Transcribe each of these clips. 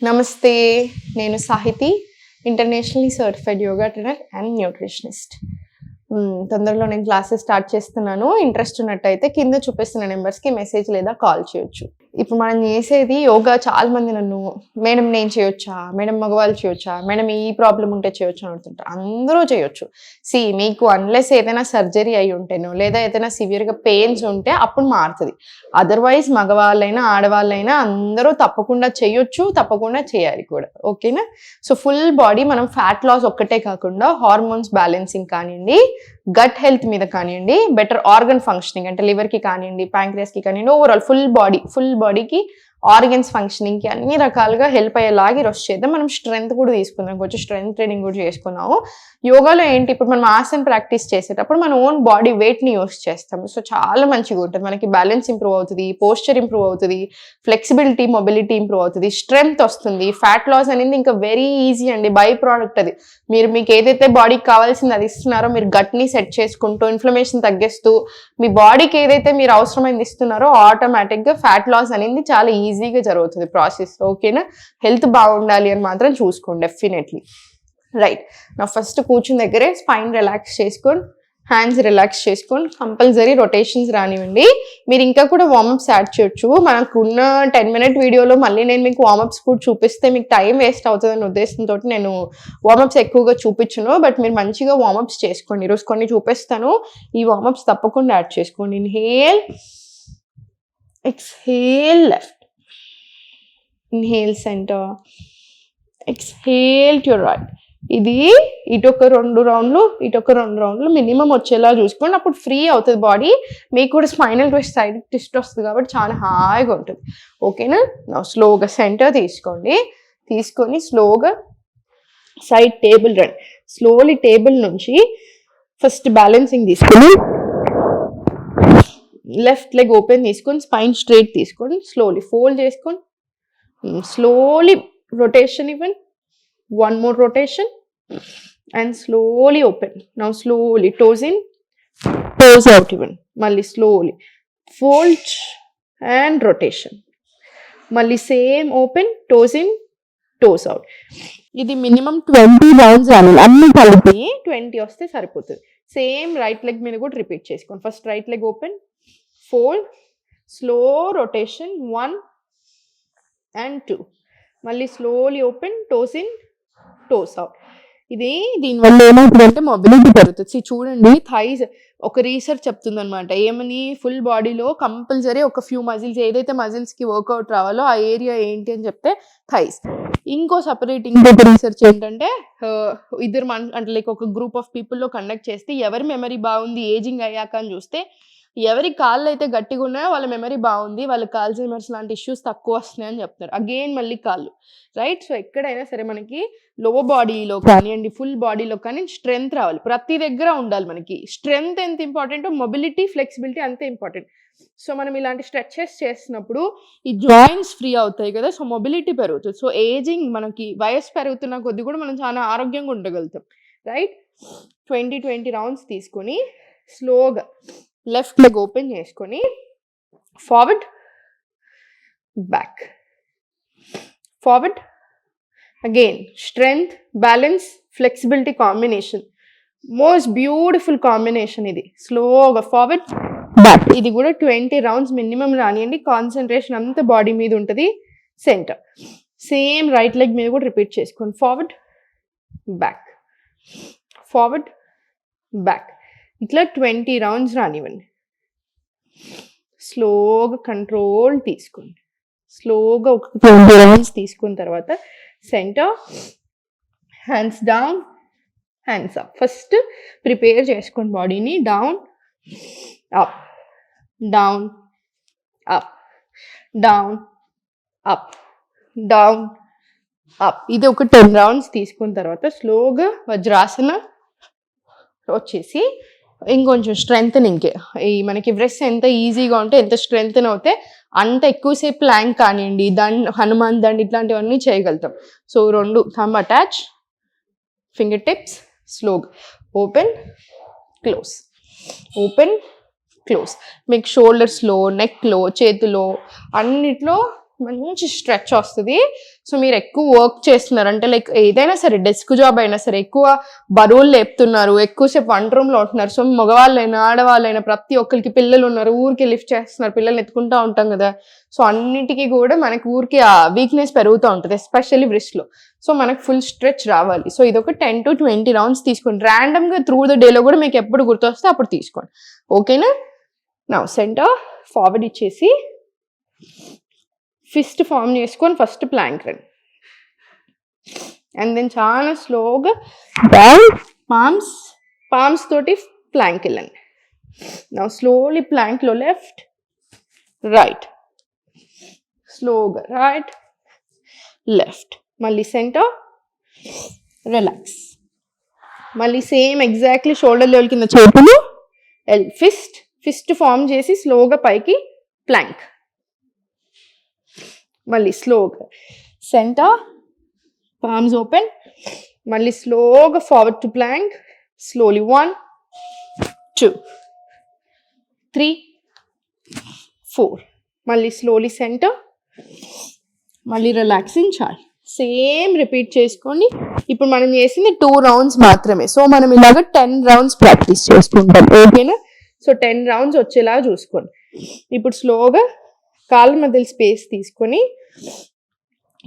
నమస్తే, నేను Sahiti, internationally certified yoga trainer and nutritionist. తొందరలో నేను క్లాసెస్ స్టార్ట్ చేస్తున్నాను. ఇంట్రెస్ట్ ఉన్నట్టయితే కింద చూపిస్తున్న నెంబర్స్కి మెసేజ్ లేదా కాల్ చేయొచ్చు. ఇప్పుడు మనం చేసేది యోగా. చాలా మంది నన్ను మేడం నేను చేయొచ్చా, మేడం మగవాళ్ళు చేయొచ్చా, మేడం ఈ ప్రాబ్లం ఉంటే చేయొచ్చు అని అడుగుతుంటారు. అందరూ చేయొచ్చు. మీకు అన్లెస్ ఏదైనా సర్జరీ అయి ఉంటేనో లేదా ఏదైనా సివియర్గా పెయిన్స్ ఉంటే అప్పుడు మారుతుంది. అదర్వైజ్ మగవాళ్ళైనా ఆడవాళ్ళైనా అందరూ తప్పకుండా చేయొచ్చు, తప్పకుండా చేయాలి కూడా. ఓకేనా? సో ఫుల్ బాడీ మనం ఫ్యాట్ లాస్ ఒక్కటే కాకుండా హార్మోన్స్ బ్యాలెన్సింగ్ కానివ్వండి, గట్ హెల్త్ మీద కానివ్వండి, బెటర్ ఆర్గన్ ఫంక్షనింగ్ అంటే లివర్కి కానివ్వండి, ప్యాంక్రియాస్కి కానివ్వండి, ఓవరాల్ ఫుల్ బాడీకి ఆర్గన్స్ ఫంక్షనింగ్కి అన్ని రకాలుగా హెల్ప్ అయ్యేలాగా ఈరోజు చేద్దాం. మనం స్ట్రెంత్ కూడా తీసుకుందాం, కొంచెం స్ట్రెంత్ ట్రైనింగ్ కూడా చేసుకున్నాము. యోగాలో ఏంటి, ఇప్పుడు మనం ఆసన్ ప్రాక్టీస్ చేసేటప్పుడు మన ఓన్ బాడీ వెయిట్ని యూస్ చేస్తాము. సో చాలా మంచిగా ఉంటుంది, మనకి బ్యాలెన్స్ ఇంప్రూవ్ అవుతుంది, పోస్చర్ ఇంప్రూవ్ అవుతుంది, ఫ్లెక్సిబిలిటీ మొబిలిటీ ఇంప్రూవ్ అవుతుంది, స్ట్రెంత్ వస్తుంది. ఫ్యాట్ లాస్ అనేది ఇంకా వెరీ ఈజీ అండి, బై ప్రోడక్ట్ అది. మీకు ఏదైతే బాడీకి కావాల్సింది అది ఇస్తున్నారో, మీరు గట్ని సెట్ చేసుకుంటూ ఇన్ఫ్లమేషన్ తగ్గిస్తూ మీ బాడీకి ఏదైతే మీరు అవసరమైంది ఇస్తున్నారో ఆటోమేటిక్గా ఫ్యాట్ లాస్ అనేది చాలా ఈజీగా జరుగుతుంది ప్రాసెస్. ఓకేనా? హెల్త్ బాగుండాలి అని మాత్రం చూసుకోండి డెఫినెట్లీ. రైట్, నా ఫస్ట్ కూర్చుని దగ్గరే స్పైన్ రిలాక్స్ చేసుకోండి, హ్యాండ్స్ రిలాక్స్ చేసుకోండి, కంపల్సరీ రొటేషన్స్ రానివ్వండి. మీరు ఇంకా కూడా వార్మప్స్ యాడ్ చేయొచ్చు. మనకున్న 10 minute వీడియోలో మళ్ళీ నేను మీకు వార్మప్స్ కూడా చూపిస్తే మీకు టైం వేస్ట్ అవుతుందనే ఉద్దేశంతో నేను వార్మప్స్ ఎక్కువగా చూపించను. బట్ మీరు మంచిగా వార్మప్స్ చేసుకోండి. ఈరోజు కొన్ని చూపిస్తాను, ఈ వార్మప్స్ తప్పకుండా యాడ్ చేసుకోండి. Inhale, exhale left, inhale centre, exhale to right. ఇది ఇటొక 2 రౌండ్లు ఇటొక 2 రౌండ్లు మినిమం వచ్చేలా చూసుకోండి. అప్పుడు ఫ్రీ అవుతుంది బాడీ, మీకు కూడా స్పైనల్ ట్విస్ట్, సైడ్ ట్విస్ట్ వస్తుంది కాబట్టి చాలా హాయిగా ఉంటుంది. ఓకేనా? స్లోగా సెంటర్ తీసుకోండి, తీసుకొని స్లోగా సైడ్ టేబుల్ రండి. స్లోలీ టేబుల్ నుంచి ఫస్ట్ బ్యాలెన్సింగ్ తీసుకొని లెఫ్ట్ లెగ్ ఓపెన్ తీసుకొని స్పైన్ స్ట్రైట్ తీసుకొని స్లోలీ ఫోల్డ్ చేసుకొని స్లోలీ రొటేషన్ ఇవ్వండి. One more rotation and slowly open. Now slowly toes in, toes out even. Malli slowly fold and rotation. Malli same open, toes in, toes out. ఇది minimum 20 rounds రావాలి. అన్ని కలిపి 20 వస్తే సరిపోతుంది. Same right leg మీద కూడా repeat చేసుకోండి. First right leg open, fold, slow rotation 1 and 2. మళ్ళీ slowly open, toes in, toes out. దీనివల్ల ఏమవుతుందంటే మొబిలిటీ పెరుగుతుంది. చూడండి, థైస్ ఒక రీసెర్చ్ చెప్తుంది అనమాట. ఏమని, ఫుల్ బాడీలో కంపల్సరీ ఒక ఫ్యూ మజిల్స్, ఏదైతే మజిల్స్కి వర్కౌట్ రావాలో ఆ ఏరియా ఏంటి అని చెప్తే థైస్. ఇంకొక రీసెర్చ్ ఏంటంటే ఇద్దరు అంటే లైక్ ఒక గ్రూప్ ఆఫ్ పీపుల్లో కండక్ట్ చేస్తే ఎవరి మెమరీ బాగుంది ఏజింగ్ అయ్యాక అని చూస్తే ఎవరి కాళ్ళు అయితే గట్టిగా ఉన్నాయో వాళ్ళ మెమరీ బాగుంది, వాళ్ళకి ఆల్జైమర్స్ లాంటి ఇష్యూస్ తక్కువ వస్తున్నాయి అని చెప్తారు. అగైన్ మళ్ళీ కాళ్ళు. రైట్? సో ఎక్కడైనా సరే మనకి లో బాడీలో కానివ్వండి, ఫుల్ బాడీలో కానీ స్ట్రెంగ్త్ రావాలి. ప్రతి దగ్గర ఉండాలి మనకి. స్ట్రెంగ్త్ ఎంత ఇంపార్టెంటో మొబిలిటీ, ఫ్లెక్సిబిలిటీ అంతే ఇంపార్టెంట్. సో మనం ఇలాంటి స్ట్రెచెస్ చేసినప్పుడు ఈ జాయింట్స్ ఫ్రీ అవుతాయి కదా, సో మొబిలిటీ పెరుగుతుంది. సో ఏజింగ్, మనకి వయసు పెరుగుతున్న కొద్ది కూడా మనం చాలా ఆరోగ్యంగా ఉండగలుగుతాం. రైట్? 20 రౌండ్స్ తీసుకొని స్లోగా లెఫ్ట్ లెగ్ ఓపెన్ చేసుకొని forward, back, forward, again strength, balance, flexibility combination, most beautiful combination ఇది. స్లోగా ఫార్వర్డ్, బ్యాక్. ఇది కూడా 20 రౌండ్స్ మినిమం రానియండి. కాన్సన్ట్రేషన్ అంతా బాడీ మీద ఉంటుంది. సెంటర్ సేమ్ రైట్ లెగ్ మీద కూడా రిపీట్ చేసుకోండి. Forward, back, forward, back. ఇట్లా 20 రౌండ్స్ రానివ్వండి. స్లోగా కంట్రోల్ తీసుకోండి. స్లోగా ఒక 20 రౌండ్స్ తీసుకున్న తర్వాత centre, hands down, hands up. First prepare చేసుకోండి బాడీని. Down, up, down, up, down, up, down, up. ఇది ఒక 10 రౌండ్స్ తీసుకున్న తర్వాత స్లోగా వజ్రాసన వచ్చేసి ఇంకొంచెం స్ట్రెంగ్తనింగ్. ఈ మనకి బ్రెస్ట్ ఎంత ఈజీగా ఉంటే, ఎంత స్ట్రెంగ్తన్ అవుతే అంత ఎక్కువసేపు ప్లాంక్ కానివ్వండి, హనుమాన్ దండ్ ఇట్లాంటివన్నీ చేయగలుగుతాం. So 2 thumb attach, finger tips, స్లోగా ఓపెన్, క్లోజ్, ఓపెన్, క్లోజ్. మీకు షోల్డర్స్లో, నెక్లో, చేతిలో అన్నిట్లో మంచి స్ట్రెచ్ వస్తుంది. సో మీరు ఎక్కువ వర్క్ చేస్తున్నారు అంటే లైక్ ఏదైనా సరే డెస్క్ జాబ్ అయినా సరే, ఎక్కువ బరువులు లేపుతున్నారు, ఎక్కువసేపు వంట రూమ్లో ఉంటున్నారు. సో మగవాళ్ళైనా ఆడవాళ్ళైనా ప్రతి ఒక్కరికి పిల్లలు ఉన్నారు, ఊరికి లిఫ్ట్ చేస్తున్నారు, పిల్లల్ని ఎత్తుకుంటూ ఉంటాం కదా. సో అన్నిటికీ కూడా మనకి ఊరికి ఆ వీక్నెస్ పెరుగుతూ ఉంటుంది, ఎస్పెషల్లీ wristలో. సో మనకు ఫుల్ స్ట్రెచ్ రావాలి. సో ఇది ఒక 10 to 20 రౌండ్స్ తీసుకోండి. ర్యాండమ్గా త్రూ ద డేలో కూడా మీకు ఎప్పుడు గుర్తొస్తే అప్పుడు తీసుకోండి. ఓకేనా? నా సెంటర్ ఫార్వర్డ్ ఇచ్చేసి ఫిస్ట్ ఫామ్ చేసుకొని ఫస్ట్ ప్లాంక్ రండి. అండ్ దెన్ చాలా స్లోగా డౌన్, పామ్స్ తోటి ప్లాంక్ వెళ్ళండి. నా స్లోలీ ప్లాంక్లో లెఫ్ట్ రైట్, స్లోగా రైట్ లెఫ్ట్, మళ్ళీ సెంటర్ రిలాక్స్. మళ్ళీ సేమ్ ఎగ్జాక్ట్లీ షోల్డర్ లెవెల్ కింద చేతులు ఫిస్ట్ ఫామ్ చేసి స్లోగా పైకి ప్లాంక్. మళ్ళీ స్లోగా సెంటర్, పామ్స్ ఓపెన్, మళ్ళీ స్లోగా ఫార్వర్డ్ టు ప్లాంక్. స్లోలీ 1 2 3 4, మళ్ళీ స్లోలీ సెంటర్, మళ్ళీ రిలాక్సింగ్ చాలు. సేమ్ రిపీట్ చేసుకోండి. ఇప్పుడు మనం చేసింది 2 రౌండ్స్ మాత్రమే. సో మనం ఇలాగ 10 రౌండ్స్ ప్రాక్టీస్ చేసుకుంటాం. ఓకేనా? సో 10 రౌండ్స్ వచ్చేలా చూసుకోండి. ఇప్పుడు స్లోగా కాళ్ళ మధ్యలో స్పేస్ తీసుకొని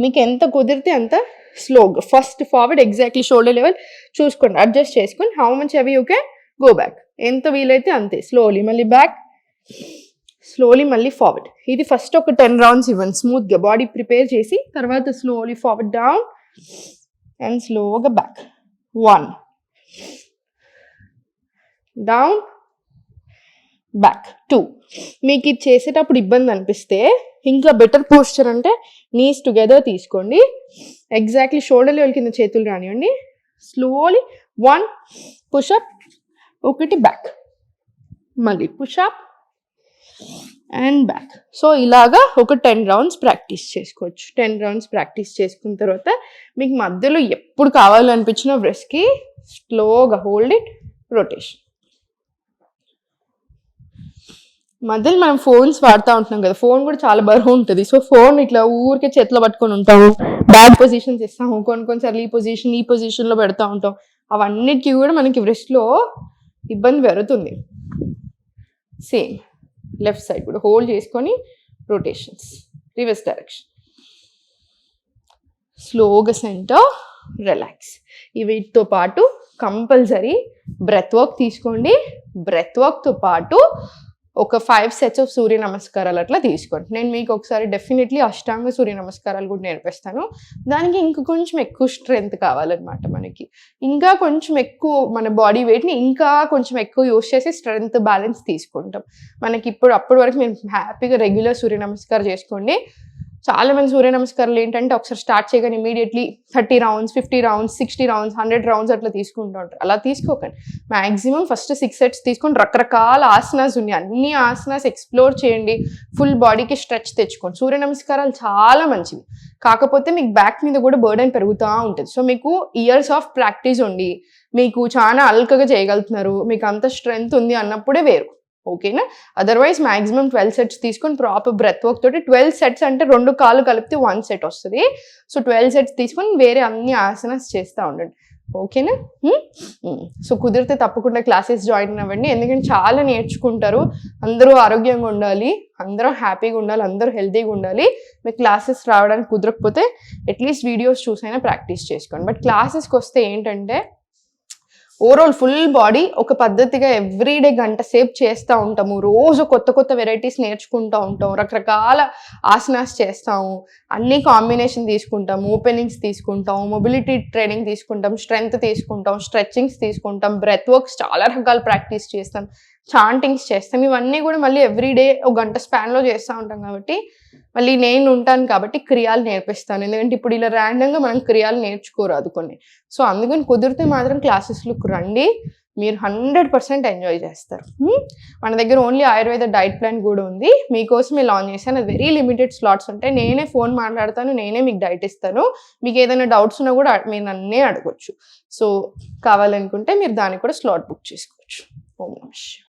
మీకు ఎంత కుదిరితే అంత స్లోగా first forward exactly shoulder level చూసుకోండి, అడ్జస్ట్ చేసుకొని how much ever you can go back, ఎంత వీలైతే అంతే. స్లోలీ మళ్ళీ బ్యాక్, స్లోలీ మళ్ళీ ఫార్వర్డ్. ఇది ఫస్ట్ ఒక 10 రౌండ్స్ ఇవ్వండి స్మూత్గా బాడీ ప్రిపేర్ చేసి. తర్వాత స్లోలీ ఫార్వర్డ్ డౌన్ అండ్ స్లోగా బ్యాక్. 1 down back. 2. మీకు ఇది చేసేటప్పుడు ఇబ్బంది అనిపిస్తే ఇంకా బెటర్ పోస్చర్ అంటే నీస్ టుగెదర్ తీసుకోండి. ఎగ్జాక్ట్లీ షోల్డర్ లెవెల్ కింద చేతులు రానివ్వండి. స్లోలీ 1 పుషప్, 1 బ్యాక్, మళ్ళీ పుషప్ అండ్ బ్యాక్. సో ఇలాగా ఒక 10 రౌండ్స్ ప్రాక్టీస్ చేసుకోవచ్చు. 10 రౌండ్స్ ప్రాక్టీస్ చేసుకున్న తర్వాత మీకు మధ్యలో ఎప్పుడు కావాలనిపించిన బ్రెస్ట్కి స్లోగా హోల్డ్ ఇట్, రొటేషన్. మధ్యలో మనం ఫోన్స్ వాడుతూ ఉంటున్నాం కదా, ఫోన్ కూడా చాలా బరువు ఉంటుంది. సో ఫోన్ ఇట్లా ఊరికే చేతిలో పట్టుకొని ఉంటాము, బ్యాక్ పొజిషన్స్ ఇస్తాము, కొన్నిసార్లు ఈ పొజిషన్లో పెడతా ఉంటాం. అవన్నిటికీ కూడా మనకి wristలో ఇబ్బంది పెరుగుతుంది. సేమ్ లెఫ్ట్ సైడ్ కూడా హోల్డ్ చేసుకొని రొటేషన్స్, రివర్స్ డైరెక్షన్, స్లోగా సెంటర్ రిలాక్స్. వీటితో పాటు కంపల్సరీ బ్రెత్ వర్క్ తీసుకోండి. బ్రెత్ వర్క్తో పాటు ఒక 5 sets ఆఫ్ సూర్య నమస్కారాలు అట్లా తీసుకోండి. నేను మీకు ఒకసారి డెఫినెట్లీ అష్టాంగ సూర్య నమస్కారాలు కూడా నేర్పిస్తాను. దానికి ఇంకా కొంచెం ఎక్కువ స్ట్రెంగ్త్ కావాలన్నమాట. మనకి ఇంకా కొంచెం ఎక్కువ మన బాడీ వెయిట్ని ఇంకా కొంచెం ఎక్కువ యూస్ చేసి స్ట్రెంగ్త్ బ్యాలెన్స్ తీసుకుంటాం. మనకి అప్పటి వరకు మీరు హ్యాపీగా రెగ్యులర్ సూర్య నమస్కారం చేసుకోండి. చాలా మంది సూర్య నమస్కారాలు ఏంటంటే ఒకసారి స్టార్ట్ చేయగానే immediately 30 rounds 50 rounds 60 rounds 100 rounds అట్లా తీసుకుంటూ ఉంటారు. అలా తీసుకోకండి. మ్యాక్సిమం ఫస్ట్ 6 sets తీసుకొని రకరకాల ఆసనాస్ ఉన్నాయి, అన్ని ఆసనాస్ ఎక్స్ప్లోర్ చేయండి. ఫుల్ బాడీకి స్ట్రెచ్ తెచ్చుకోండి. సూర్య నమస్కారాలు చాలా మంచివి, కాకపోతే మీకు బ్యాక్ మీద కూడా బర్డెన్ పెరుగుతూ ఉంటుంది. సో మీకు ఇయర్స్ ఆఫ్ ప్రాక్టీస్ ఉండి మీకు చాలా అల్కగా చేయగలుగుతున్నారు, మీకు అంత స్ట్రెంగ్త్ ఉంది అన్నప్పుడే వేరు. ఓకేనా? అదర్వైజ్ మ్యాక్సిమం 12 sets తీసుకొని ప్రాపర్ బ్రెత్ వర్క్ తోటి 12 sets అంటే 2 కాళ్ళు కలిపితే 1 set వస్తుంది. సో 12 sets తీసుకొని వేరే అన్ని ఆసనాస్ చేస్తూ ఉండండి. ఓకేనా? సో కుదిరితే తప్పకుండా క్లాసెస్ జాయిన్ అవ్వండి, ఎందుకంటే చాలా నేర్చుకుంటారు. అందరూ ఆరోగ్యంగా ఉండాలి, అందరూ హ్యాపీగా ఉండాలి, అందరూ హెల్తీగా ఉండాలి. మీకు క్లాసెస్ రావడానికి కుదరకపోతే అట్లీస్ట్ వీడియోస్ చూసైనా ప్రాక్టీస్ చేసుకోండి. బట్ క్లాసెస్కి వస్తే ఏంటంటే ఓవరాల్ ఫుల్ బాడీ ఒక పద్ధతిగా ఎవ్రీడే గంట సేపు చేస్తూ ఉంటాము. రోజు కొత్త కొత్త వెరైటీస్ నేర్చుకుంటూ ఉంటాం, రకరకాల ఆసనాస్ చేస్తాము, అన్ని కాంబినేషన్ తీసుకుంటాం, ఓపెనింగ్స్ తీసుకుంటాం, మొబిలిటీ ట్రైనింగ్ తీసుకుంటాం, స్ట్రెంగ్త్ తీసుకుంటాం, స్ట్రెచ్చింగ్స్ తీసుకుంటాం, బ్రెత్ వర్క్స్ చాలా రకాల ప్రాక్టీస్ చేస్తాం, చాంటింగ్స్ చేస్తాం. ఇవన్నీ కూడా మళ్ళీ ఎవ్రీడే ఒక గంట స్పాన్లో చేస్తూ ఉంటాం. కాబట్టి మళ్ళీ నేను ఉంటాను కాబట్టి క్రియాలు నేర్పిస్తాను, ఎందుకంటే ఇప్పుడు ఇలా ర్యాండమ్గా మనం క్రియాలు నేర్చుకోరాదు కొన్ని. సో అందుకని కుదిరితే మాత్రం క్లాసెస్లకు రండి, మీరు 100% ఎంజాయ్ చేస్తారు. మన దగ్గర ఓన్లీ ఆయుర్వేద డైట్ ప్లాన్ కూడా ఉంది, మీకోసమే లాంచ్ చేశాను. అది వెరీ లిమిటెడ్ స్లాట్స్ ఉంటాయి. నేనే ఫోన్ మాట్లాడతాను, నేనే మీకు డైట్ ఇస్తాను. మీకు ఏదైనా డౌట్స్ ఉన్నా కూడా మీరు నన్నే అడగొచ్చు. సో కావాలనుకుంటే మీరు దానికి కూడా స్లాట్ బుక్ చేసుకోవచ్చు. ఓం నమః శివాయ.